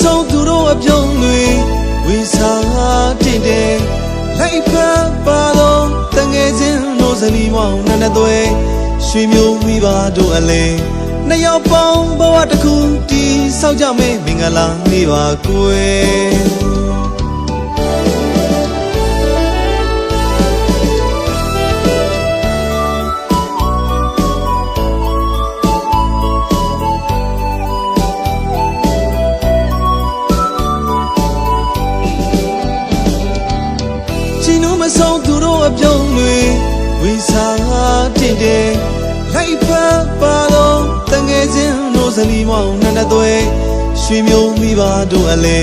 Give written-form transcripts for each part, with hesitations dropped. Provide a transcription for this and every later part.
ဆုံးသူတို့အပြုံးတွေဝေစားတင်တယ်လိုက်ဖက်ပါတော့တငယ်ချင်းတို့ဇနီးမောင်နဲ့သွဲရွှေမျိုးမိဘတို့အလဲနှစ်ယောက်ပေါင်းဘဝတစ်ခုတီးဆောက်ကြမယ်မင်္ဂလာနေ့ပါကွယ်မဆုံးသူတို့အပြုံးတွေဝေစားတင်တယ်လိုက်ဖက်ပါတော့တငယ်ချင်းတို့ဇနီးမောင်နဲ့သွဲရွှေမျိုးမိဘတို့အလဲ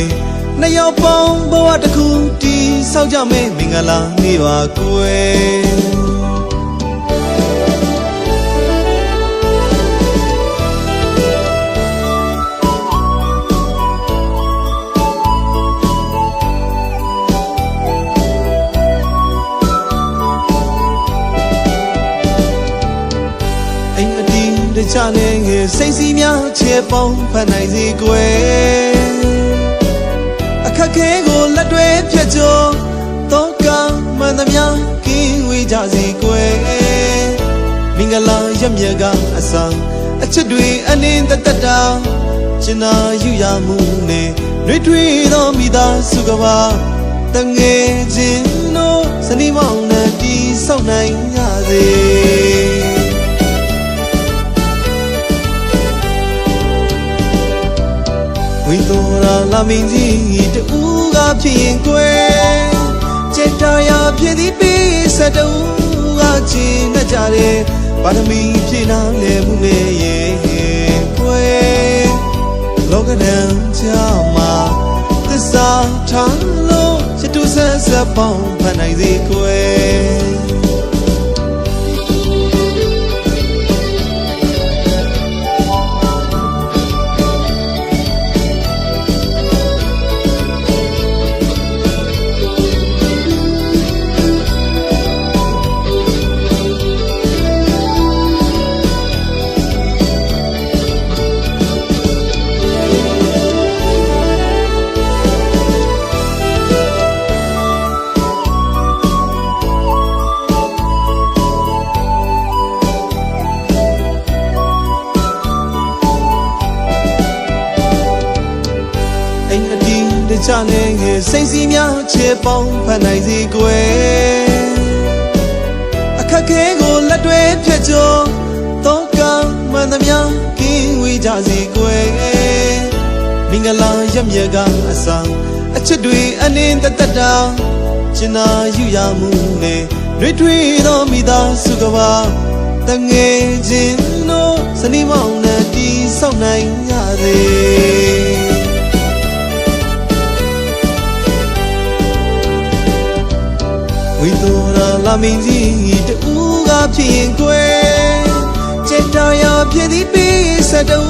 နှစ်ယောက်ပေါင်းဘဝတစ်ခုတီးဆောက်ကြမယ်မင်္ဂလာနေ့ပါကွယ်ချနေငယ်စိတ်စီးများချေပေါင်းဖန်နိုင်စေကွယ်အခက်ခဲကိုလက်တွဲဖြတ်ကျော်တောကမှန်သမျှကင်းဝေးကြစေကွယ်မင်္ဂလာရမြတ်ကအစာအချစ်တွေအလင်းတတတာကျင်နာယူရမှုနဲ့နှွေးထွေးသောမိသားစုကပါတငယ်ချင်းတို့ဇနီးမောင်နဲ့တီးဆောက်နိုင်ရစေဝိတော်ရာလာမင်းကြီးတူကဖြစ်ရင်ကွယ်စက်တာရဖြစ်သည်ပေးစတူကချင်းနဲ့ကြတယ်ပါရမီဖြည့်နာလေမှုနဲ့ရဲ့ကွယ်လောကဒဏ်ချမှာသစ္စာထားလို့ချစ်တူဆက်ဆက်ပေါင်းဖန်နိုင်စေကွယ်ချနေငယ်စိတ်စီးများချေပေါင်းဖန်နိုင်စေကွယ်အခက်ခဲကိုလက်တွဲဖြတ်ကျော်တောကမှန်သမျှကင်းဝေးကြစေကွယ်မင်္ဂလာရမြတ်ကအစာအချစ်တွေအလင်းတတတာကျင်နာယူရမှုနဲ့နှွေးထွေးသောမိသားစုကပါတငယ်ချင်းတို့ဇနီးမောင်နဲ့တီးဆောက်နိုင်ရစေဝိတော်ရာလာမင်းကြီးတူကဖြစ်ရင်ကွယ်စက်တာရဖြစ်သည်ပေးစတူ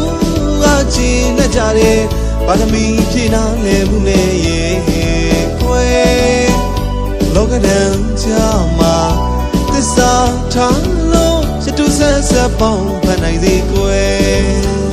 ကချင်းနဲ့ကြတယ်ပါရမီဖြည့်နာလေမှုနဲ့ရဲ့ကွယ်လောကဒဏ်ချမှာသစ္စာထားလို့ချစ်တူဆက်ဆက်ပေါင်းဖန်နိုင်စေကွယ်